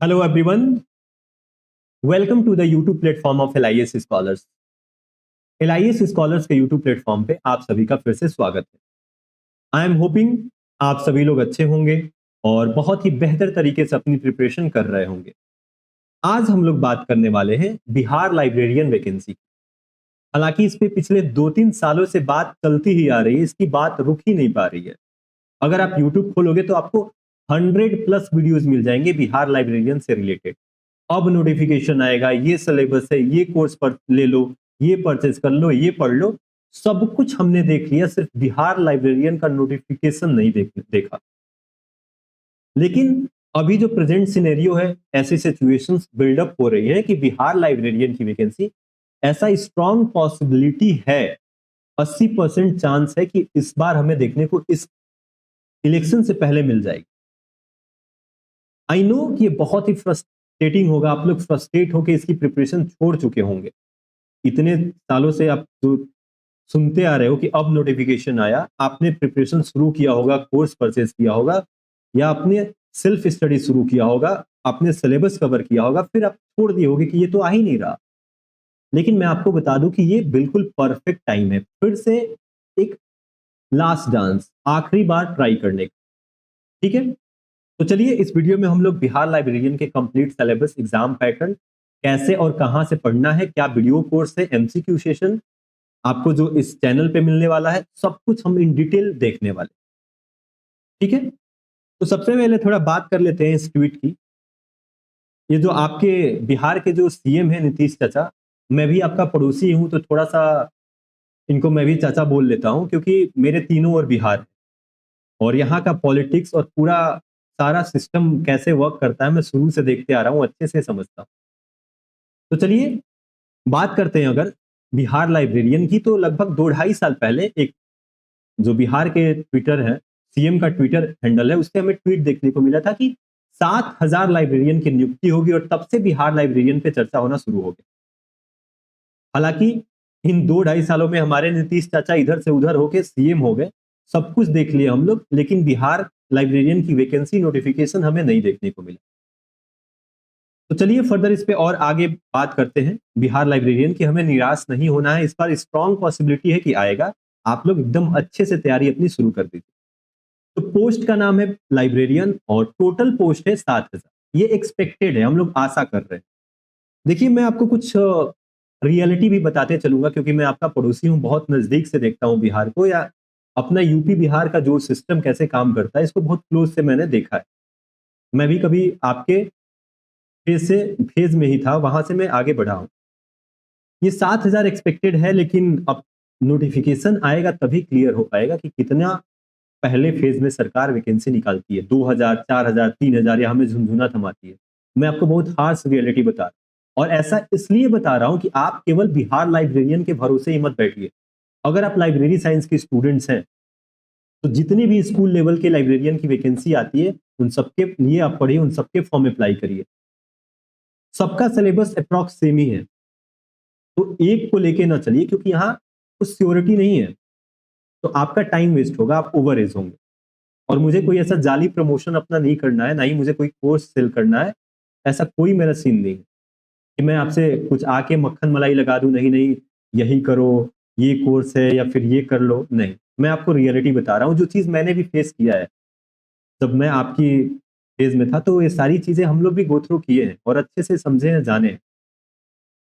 Hello everyone, welcome to the YouTube platform of LIS scholars. LIS scholars के YouTube platform पे आप सभी का फिर से स्वागत है। आई एम होपिंग आप सभी लोग अच्छे होंगे और बहुत ही बेहतर तरीके से अपनी प्रिपरेशन कर रहे होंगे। आज हम लोग बात करने वाले हैं बिहार लाइब्रेरियन वैकेंसी की। हालांकि इस पे पिछले 2-3 सालों से बात चलती ही आ रही है, इसकी बात रुक ही नहीं पा रही है। अगर आप यूट्यूब खोलोगे तो आपको 100+ वीडियोस मिल जाएंगे बिहार लाइब्रेरियन से रिलेटेड। अब नोटिफिकेशन आएगा, ये सिलेबस है, ये कोर्स पर ले लो, ये परचेज कर लो, ये पढ़ लो। सब कुछ हमने देख लिया, सिर्फ बिहार लाइब्रेरियन का नोटिफिकेशन नहीं देखा। लेकिन अभी जो प्रेजेंट सिनेरियो है, ऐसी सिचुएशंस बिल्डअप हो रही है कि बिहार लाइब्रेरियन की वैकेंसी ऐसा स्ट्रॉन्ग पॉसिबिलिटी है, 80% चांस है कि इस बार हमें देखने को इस इलेक्शन से पहले मिल जाएगी। आई नो कि ये बहुत ही फ्रस्ट्रेटिंग होगा, आप लोग फ्रस्ट्रेट होकर इसकी प्रिपरेशन छोड़ चुके होंगे। इतने सालों से आप जो सुनते आ रहे हो कि अब नोटिफिकेशन आया, आपने प्रिपरेशन शुरू किया होगा, कोर्स परचेज किया होगा या आपने सेल्फ स्टडी शुरू किया होगा, आपने सिलेबस कवर किया होगा, फिर आप छोड़ दिए होगे कि ये तो आ ही नहीं रहा। लेकिन मैं आपको बता दूं कि ये बिल्कुल परफेक्ट टाइम है फिर से एक लास्ट डांस, आखिरी बार ट्राई करने का। ठीक है, तो चलिए इस वीडियो में हम लोग बिहार लाइब्रेरियन के कंप्लीट सिलेबस, एग्जाम पैटर्न, कैसे और कहां से पढ़ना है, क्या वीडियो कोर्स है, एमसीक्यू सेशन आपको जो इस चैनल पे मिलने वाला है, सब कुछ हम इन डिटेल देखने वाले। ठीक है, तो सबसे पहले थोड़ा बात कर लेते हैं इस ट्वीट की। ये जो आपके बिहार के जो सीएम है नीतीश चाचा, मैं भी आपका पड़ोसी हूं तो थोड़ा सा इनको मैं भी चाचा बोल लेता हूं, क्योंकि मेरे तीनों ओर बिहार है और यहाँ का पॉलिटिक्स और पूरा सारा सिस्टम कैसे वर्क करता है मैं शुरू से देखते आ रहा हूँ, अच्छे से समझता हूँ। तो चलिए बात करते हैं अगर बिहार लाइब्रेरियन की, तो लगभग 2-2.5 साल पहले एक जो बिहार के ट्विटर है, सीएम का ट्विटर हैंडल है, उससे हमें ट्वीट देखने को मिला था कि 7,000 लाइब्रेरियन की नियुक्ति होगी और तब से बिहार लाइब्रेरियन पे चर्चा होना शुरू हो गया। हालांकि इन 2-2.5 सालों में हमारे नीतीश चाचा इधर से उधर होके सीएम हो गए, सब कुछ देख लिया हम लोग, लेकिन बिहार लाइब्रेरियन की वैकेंसी नोटिफिकेशन हमें नहीं देखने को मिला। तो चलिए फर्दर इस पे और आगे बात करते हैं बिहार लाइब्रेरियन की। हमें निराश नहीं होना है, इस बार स्ट्रॉन्ग पॉसिबिलिटी है कि आएगा। आप लोग एकदम अच्छे से तैयारी अपनी शुरू कर दीजिए। तो पोस्ट का नाम है लाइब्रेरियन और टोटल पोस्ट है 7,000। ये एक्सपेक्टेड है, हम लोग आशा कर रहे हैं। देखिए मैं आपको कुछ रियलिटी भी बताते चलूंगा, क्योंकि मैं आपका पड़ोसी हूँ, बहुत नजदीक से देखता हूँ बिहार को, या अपना यूपी बिहार का जो सिस्टम कैसे काम करता है इसको बहुत क्लोज से मैंने देखा है। मैं भी कभी आपके फेज में ही था, वहां से मैं आगे बढ़ा हूं। ये 7,000 एक्सपेक्टेड है, लेकिन अब नोटिफिकेशन आएगा तभी क्लियर हो पाएगा कि कितना पहले फेज में सरकार वैकेंसी निकालती है। 2,000, 4,000, 3,000 या हमें झुंझुना थमाती है। मैं आपको बहुत हार्श रियलिटी बता रहा हूं, और ऐसा इसलिए बता रहा हूं कि आप केवल बिहार लाइब्रेरियन के भरोसे ही मत बैठिए। अगर आप लाइब्रेरी साइंस के स्टूडेंट्स हैं तो जितनी भी स्कूल लेवल के लाइब्रेरियन की वैकेंसी आती है उन सबके लिए आप पढ़िए, उन सबके फॉर्म अप्लाई करिए। सबका सिलेबस अप्रॉक्स सेम ही है, तो एक को लेके ना चलिए, क्योंकि यहाँ कुछ श्योरिटी नहीं है, तो आपका टाइम वेस्ट होगा, आप ओवर एज होंगे। और मुझे कोई ऐसा जाली प्रमोशन अपना नहीं करना है, ना ही मुझे कोई कोर्स सेल करना है। ऐसा कोई मेरा सीन नहीं है कि मैं आपसे कुछ आके मक्खन मलाई लगा दूं, नहीं नहीं यही करो, ये कोर्स है या फिर ये कर लो। नहीं, मैं आपको रियलिटी बता रहा हूँ, जो चीज मैंने भी फेस किया है। जब मैं आपकी फेज में था तो ये सारी चीजें हम लोग भी गो थ्रू किए हैं और अच्छे से समझे हैं, जाने हैं।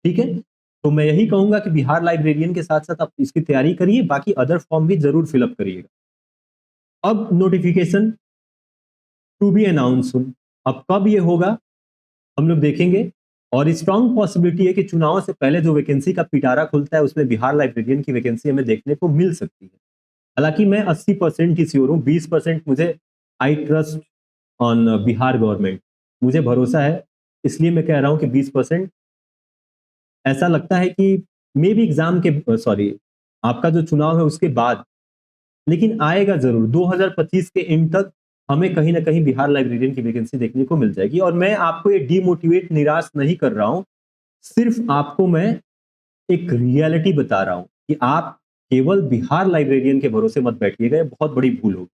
ठीक है, तो मैं यही कहूंगा कि बिहार लाइब्रेरियन के साथ साथ आप इसकी तैयारी करिए, बाकी अदर फॉर्म भी जरूर फिलअप करिएगा। अब नोटिफिकेशन टू बी अनाउंस सुन, अब कब ये होगा हम लोग देखेंगे। और स्ट्रांग पॉसिबिलिटी है कि चुनाव से पहले जो वैकेंसी का पिटारा खुलता है उसमें बिहार लाइब्रेरियन की वैकेंसी हमें देखने को मिल सकती है। हालांकि मैं 80% ही श्योर हूँ, 20% मुझे I trust on Bihar government, मुझे भरोसा है, इसलिए मैं कह रहा हूँ कि 20% ऐसा लगता है कि मे बी एग्जाम के सॉरी आपका जो चुनाव है उसके बाद, लेकिन आएगा जरूर। 2025 के एंड तक हमें कहीं ना कहीं बिहार लाइब्रेरियन की वैकेंसी देखने को मिल जाएगी। और मैं आपको ये डीमोटिवेट, निराश नहीं कर रहा हूं, सिर्फ आपको मैं एक रियलिटी बता रहा हूं कि आप केवल बिहार लाइब्रेरियन के भरोसे मत बैठिएगा, ये बहुत बड़ी भूल होगी।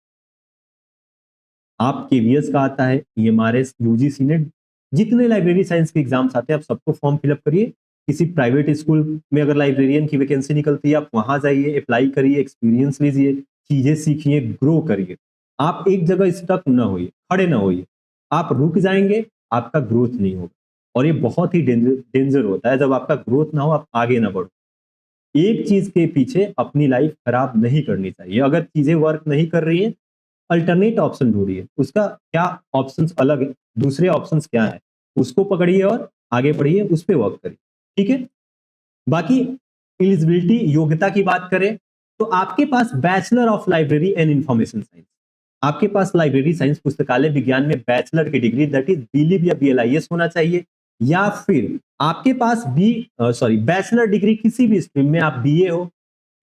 आप केवीएस का आता है, ईएमआरएस, यूजीसी नेट, जितने लाइब्रेरी साइंस के एग्जाम्स आते हैं आप सबको फॉर्म फिलअप करिए। किसी प्राइवेट स्कूल में अगर लाइब्रेरियन की वैकेंसी निकलती है आप वहां जाइए, अप्लाई करिए, एक्सपीरियंस लीजिए, चीजें सीखिए, ग्रो करिए। आप एक जगह स्टक ना होइए, खड़े ना होइए। आप रुक जाएंगे, आपका ग्रोथ नहीं होगा। और ये बहुत ही डेंजर होता है जब आपका ग्रोथ ना हो, आप आगे ना बढ़ो। एक चीज के पीछे अपनी लाइफ खराब नहीं करनी चाहिए। अगर चीजें वर्क नहीं कर रही है, अल्टरनेट ऑप्शन ढूंढिए, उसका क्या ऑप्शंस अलग है, दूसरे ऑप्शंस क्या है, उसको पकड़िए और आगे बढ़िए, उस पर वर्क करिए। ठीक है। बाकी एलिजिबिलिटी, योग्यता की बात करें तो आपके पास bachelor of library and information science, आपके पास लाइब्रेरी साइंस पुस्तकालय विज्ञान में बैचलर की डिग्री दैट इज बीलिब या बीएलआईएस होना चाहिए, या फिर आपके पास बैचलर डिग्री किसी भी स्ट्रीम में, आप बीए हो,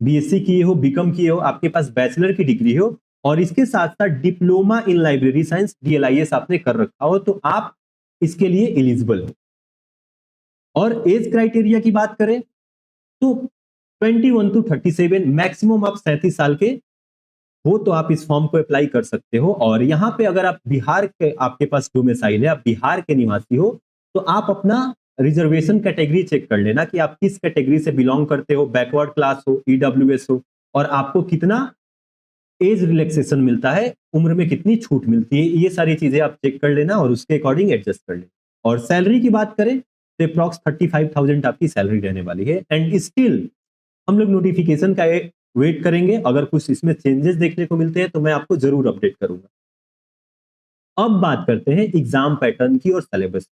बीएससी किए हो, बीकॉम किए हो, आपके पास बैचलर की डिग्री हो और इसके साथ साथ डिप्लोमा इन लाइब्रेरी साइंस डीएलआईएस आपने कर रखा हो, तो आप इसके लिए एलिजिबल हो। और एज क्राइटेरिया की बात करें तो 21 टू 37, मैक्सिमम आप 37 साल के हो तो आप इस फॉर्म को अप्लाई कर सकते हो। और यहाँ पे अगर आप बिहार के, आपके पास डोमिसाइल है, आप बिहार के निवासी हो, तो आप अपना रिजर्वेशन कैटेगरी चेक कर लेना कि आप किस कैटेगरी से बिलोंग करते हो, बैकवर्ड क्लास हो, ईडब्ल्यूएस हो, और आपको कितना एज रिलैक्सेशन मिलता है, उम्र में कितनी छूट मिलती है, ये सारी चीजें आप चेक कर लेना और उसके अकॉर्डिंग एडजस्ट कर लेना। और सैलरी की बात करें तो अप्रॉक्स 35,000 आपकी सैलरी रहने वाली है। एंड स्टिल हम लोग नोटिफिकेशन का वेट करेंगे, अगर कुछ इसमें चेंजेस देखने को मिलते हैं तो मैं आपको जरूर अपडेट करूंगा। अब बात करते हैं एग्जाम पैटर्न की और सिलेबस।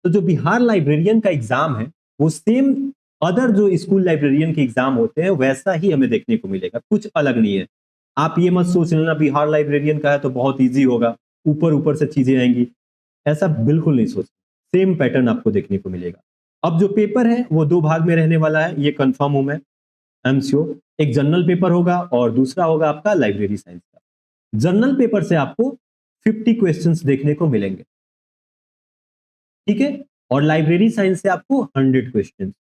तो जो बिहार लाइब्रेरियन का एग्जाम है वो सेम अदर जो स्कूल लाइब्रेरियन के एग्जाम होते हैं वैसा ही हमें देखने को मिलेगा, कुछ अलग नहीं है। आप ये मत सोच लेना बिहार लाइब्रेरियन का है तो बहुत इजी होगा, ऊपर ऊपर से चीजें आएंगी, ऐसा बिल्कुल नहीं सोच। सेम पैटर्न आपको देखने को मिलेगा। अब जो पेपर है वो दो भाग में रहने वाला है, ये कंफर्म हूं मैं, एमसीओ। एक जनरल पेपर होगा और दूसरा होगा आपका लाइब्रेरी साइंस का। जनरल पेपर से आपको 50 क्वेश्चंस देखने को मिलेंगे, ठीक है, और लाइब्रेरी साइंस से आपको 100 क्वेश्चंस।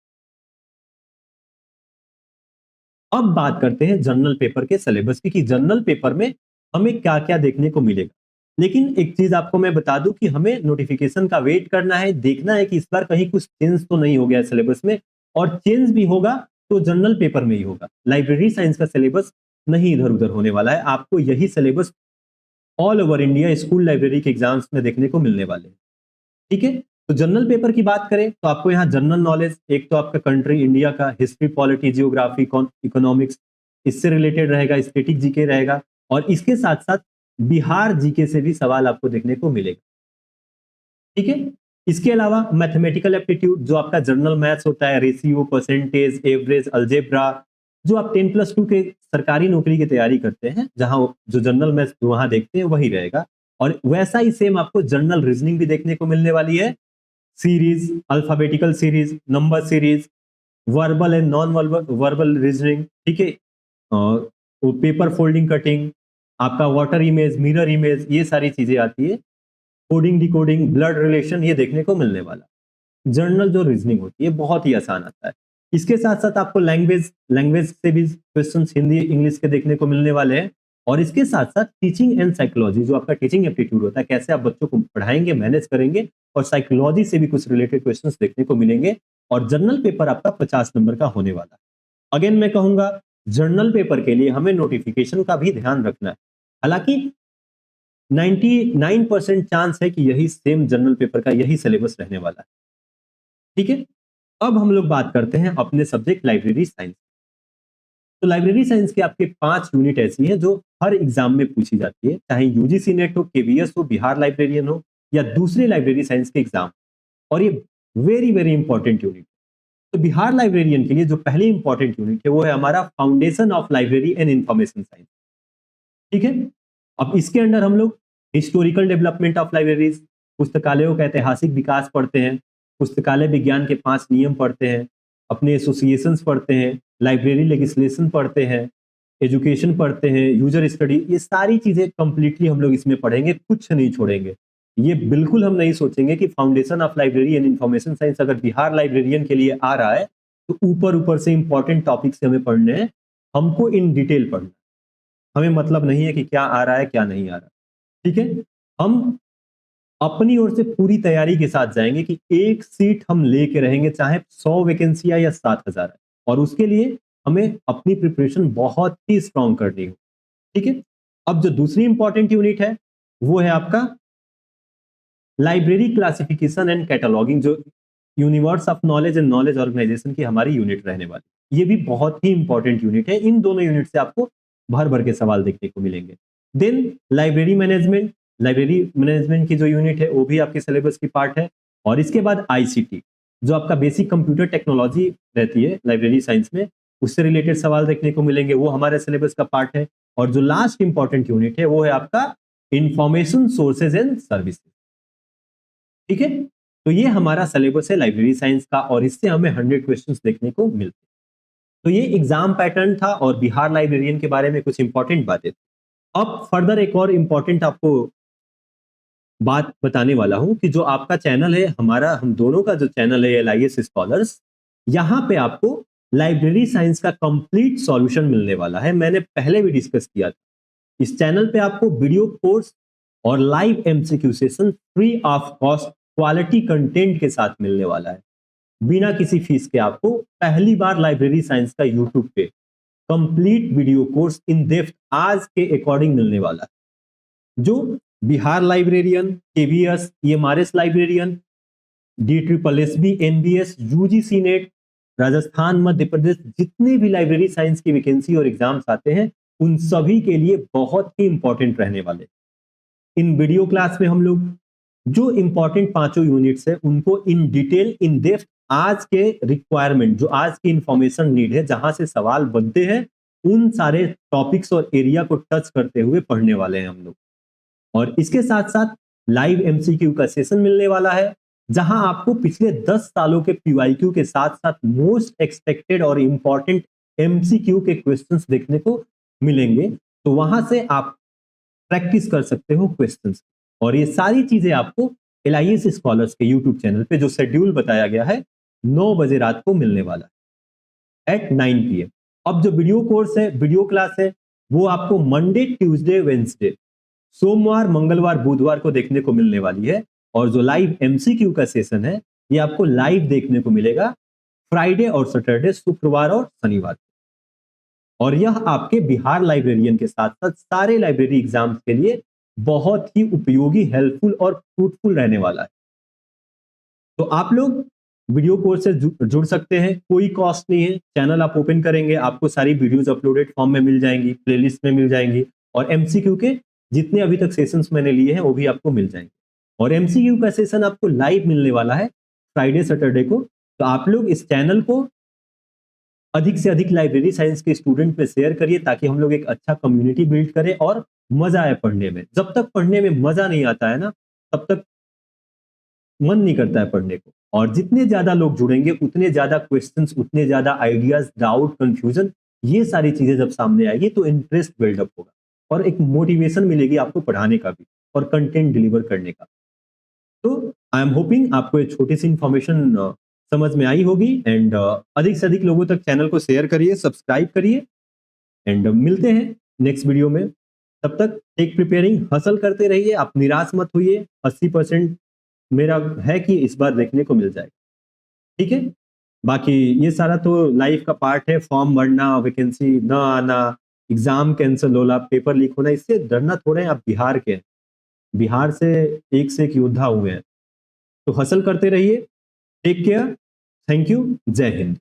अब बात करते हैं जनरल पेपर के सिलेबस की कि जनरल पेपर में हमें क्या क्या देखने को मिलेगा। लेकिन एक चीज आपको मैं बता दूं कि हमें नोटिफिकेशन का वेट करना है, देखना है कि इस बार कहीं कुछ चेंज तो नहीं हो गया सिलेबस में, और चेंज भी होगा तो जनरल पेपर में ही होगा। लाइब्रेरी साइंस का सिलेबस नहीं इधर उधर होने वाला है, आपको यही syllabus all over India school library के एग्जाम्स में देखने को मिलने वाले हैं। ठीक है। तो जनरल पेपर की बात करें तो आपको यहाँ जनरल नॉलेज, एक तो आपका कंट्री इंडिया का हिस्ट्री, पॉलिटी, जियोग्राफी, इकोनॉमिक्स, इससे रिलेटेड रहेगा, स्टैटिक जीके रहेगा, और इसके साथ साथ बिहार जीके से भी सवाल आपको देखने को मिलेगा। ठीक है। इसके अलावा मैथमेटिकल एप्टीट्यूड, जो आपका जनरल मैथ्स होता है, रेशियो, परसेंटेज, एवरेज, अलजेब्रा, जो आप 10+2 के सरकारी नौकरी की तैयारी करते हैं, जहां जो जनरल मैथ्स वहां देखते हैं वही रहेगा। और वैसा ही सेम आपको जनरल रीजनिंग भी देखने को मिलने वाली है, series, alphabetical series, number series, verbal and non verbal reasoning, ठीक है, वो पेपर फोल्डिंग, कटिंग, आपका वाटर इमेज, मिरर इमेज, ये सारी चीजें आती है, कोडिंग, डिकोडिंग, ब्लड रिलेशन, ये देखने को मिलने वाला। जनरल जो रीजनिंग होती है बहुत ही आसान आता है। इसके साथ साथ आपको लैंग्वेज लैंग्वेज से भी क्वेश्चंस हिंदी इंग्लिश के देखने को मिलने वाले हैं। और इसके साथ साथ टीचिंग एंड साइकोलॉजी, जो आपका टीचिंग एप्टीट्यूड होता है, कैसे आप बच्चों को पढ़ाएंगे, मैनेज करेंगे, और साइकोलॉजी से भी कुछ रिलेटेड क्वेश्चंस देखने को मिलेंगे। और जनरल पेपर आपका 50 नंबर का होने वाला है। अगेन मैं कहूंगा जर्नल पेपर के लिए हमें नोटिफिकेशन का भी ध्यान रखना है। हालांकि 99% चांस है कि यही सेम जनरल पेपर का यही सिलेबस रहने वाला है। ठीक है। अब हम लोग बात करते हैं अपने सब्जेक्ट लाइब्रेरी साइंस। तो लाइब्रेरी साइंस के आपके 5 यूनिट ऐसी हैं जो हर एग्जाम में पूछी जाती है, चाहे यूजीसी नेट हो, केवीएस हो, बिहार लाइब्रेरियन हो, या दूसरे लाइब्रेरी साइंस के एग्जाम। और ये वेरी वेरी इंपॉर्टेंट यूनिट। तो बिहार लाइब्रेरियन के लिए जो पहली इंपॉर्टेंट यूनिट है वो है हमारा foundation of library and information science. ठीक है। अब इसके अंदर हम लोग हिस्टोरिकल डेवलपमेंट ऑफ लाइब्रेरीज, पुस्तकालयों का ऐतिहासिक विकास पढ़ते हैं, पुस्तकालय विज्ञान के 5 नियम पढ़ते हैं, अपने एसोसिएशंस पढ़ते हैं, लाइब्रेरी लेजिस्लेशन पढ़ते हैं, एजुकेशन पढ़ते हैं, यूजर स्टडी, ये सारी चीजें कंप्लीटली हम लोग इसमें पढ़ेंगे, कुछ नहीं छोड़ेंगे। ये बिल्कुल हम नहीं सोचेंगे कि foundation of library and information science अगर बिहार लाइब्रेरियन के लिए आ रहा है तो ऊपर ऊपर से इंपॉर्टेंट टॉपिक से हमें पढ़ने हैं, हमको इन डिटेल पढ़ना, हमें मतलब नहीं है कि क्या आ रहा है क्या नहीं आ रहा। ठीक है। हम अपनी ओर से पूरी तैयारी के साथ जाएंगे कि एक सीट हम लेके रहेंगे, चाहे 100 वैकेंसी या 7,000 है, और उसके लिए हमें अपनी प्रिपरेशन बहुत ही स्ट्रांग करनी हो। ठीक है, अब जो दूसरी इंपॉर्टेंट यूनिट है वो है आपका लाइब्रेरी क्लासिफिकेशन एंड कैटलॉगिंग, जो universe of knowledge and knowledge organisation की हमारी यूनिट रहने वाली। ये भी बहुत ही इंपॉर्टेंट यूनिट है। इन दोनों यूनिट से आपको भर भर के सवाल देखने को मिलेंगे। देन लाइब्रेरी मैनेजमेंट की जो यूनिट है वो भी आपके सिलेबस की पार्ट है। और इसके बाद आईसीटी, जो आपका बेसिक कंप्यूटर टेक्नोलॉजी रहती है लाइब्रेरी साइंस में, उससे रिलेटेड सवाल देखने को मिलेंगे, वो हमारे सिलेबस का पार्ट है। और जो लास्ट इंपॉर्टेंट यूनिट है वो है आपका इंफॉर्मेशन सोर्सेज एंड सर्विसेज। ठीक है, तो ये हमारा सिलेबस है लाइब्रेरी साइंस का, और इससे हमें 100 क्वेश्चंस देखने को मिलते हैं। तो ये एग्जाम पैटर्न था और बिहार लाइब्रेरियन के बारे में कुछ इंपॉर्टेंट बातें थी। अब फर्दर एक और इंपॉर्टेंट आपको बात बताने वाला हूं कि जो आपका चैनल है, हमारा हम दोनों का जो चैनल है LIS स्कॉलर्स, यहां पे आपको लाइब्रेरी साइंस का कंप्लीट सॉल्यूशन मिलने वाला है। मैंने पहले भी डिस्कस किया था। इस चैनल पे आपको वीडियो कोर्स और live MCQ session free of cost quality content के साथ मिलने वाला है, बिना किसी फीस के। आपको पहली बार लाइब्रेरी साइंस का यूट्यूब पे complete video course in depth आज के अकॉर्डिंग मिलने वाला है। जो Bihar librarian, KVS, EMRS librarian, DSSB, NBS, UGC NET, Rajasthan, Madhya Pradesh, जितने भी लाइब्रेरी साइंस की वैकेंसी और एग्जाम्स आते हैं, उन सभी के लिए बहुत ही इंपॉर्टेंट रहने वाले। इन वीडियो क्लास में हम लोग जो इंपॉर्टेंट पांचों यूनिट्स है उनको इन डिटेल, इन डेप्थ, आज के रिक्वायरमेंट, जो आज की इंफॉर्मेशन नीड है, जहां से सवाल बनते हैं, उन सारे टॉपिक्स और एरिया को टच करते हुए पढ़ने वाले हैं हम लोग। और इसके साथ साथ लाइव MCQ का सेशन मिलने वाला है, जहां आपको पिछले 10 सालों के PYQ के साथ साथ मोस्ट एक्सपेक्टेड और इंपॉर्टेंट MCQ के क्वेश्चंस देखने को मिलेंगे। तो वहां से आप प्रैक्टिस कर सकते हो क्वेश्चंस। और ये सारी चीजें आपको LIS स्कॉलर्स के यूट्यूब चैनल पे, जो शेड्यूल बताया गया है, 9 बजे रात को मिलने वाला है एट 9 PM। अब जो वीडियो कोर्स है, वीडियो क्लास है, वो आपको मंडे, ट्यूसडे, वेंसडे, सोमवार, मंगलवार, बुधवार को देखने को मिलने वाली है। और जो लाइव MCQ का सेशन है, ये आपको लाइव देखने को मिलेगा फ्राइडे और सैटरडे, शुक्रवार और शनिवार। और यह आपके बिहार लाइब्रेरियन के साथ साथ सारे लाइब्रेरी एग्जाम्स के लिए बहुत ही उपयोगी, हेल्पफुल और फ्रूटफुल रहने वाला है। तो आप लोग वीडियो कोर्स से जुड़ सकते हैं, कोई कॉस्ट नहीं है। चैनल आप ओपन करेंगे, आपको सारी वीडियोस अपलोडेड फॉर्म में मिल जाएंगी, प्लेलिस्ट में मिल जाएंगी, और MCQ के जितने अभी तक सेशंस मैंने लिए हैं वो भी आपको मिल जाएंगे। और MCQ का सेशन आपको लाइव मिलने वाला है फ्राइडे, सैटरडे को। तो आप लोग इस चैनल को अधिक से अधिक लाइब्रेरी साइंस के स्टूडेंट में शेयर करिए, ताकि हम लोग एक अच्छा कम्युनिटी बिल्ड करें और मजा आए पढ़ने में। जब तक पढ़ने में मजा नहीं आता है ना, तब तक मन नहीं करता है पढ़ने को। और जितने ज्यादा लोग जुड़ेंगे, उतने ज्यादा क्वेश्चंस, उतने ज्यादा आइडियाज, डाउट, कंफ्यूजन, ये सारी चीजें जब सामने आएगी तो इंटरेस्ट बिल्डअप होगा और एक मोटिवेशन मिलेगी आपको पढ़ाने का भी और कंटेंट डिलीवर करने का। तो आई एम होपिंग आपको एक छोटी सी इंफॉर्मेशन समझ में आई होगी। एंड अधिक से अधिक लोगों तक चैनल को शेयर करिए, सब्सक्राइब करिए, एंड मिलते हैं नेक्स्ट वीडियो में। तब तक टेक प्रिपेयरिंग, हसल करते रहिए, आप निराश मत होइए। 80% मेरा है कि इस बार देखने को मिल जाएगा। ठीक है, बाकी ये सारा तो लाइफ का पार्ट है। फॉर्म भरना, वैकेंसी न आना, एग्जाम कैंसिल होना, पेपर लीक होना, इससे डरना थोड़े हैं। आप बिहार के हैं, बिहार से एक योद्धा हुए हैं। तो हसल करते रहिए। टेक केयर, थैंक यू, जय हिंद।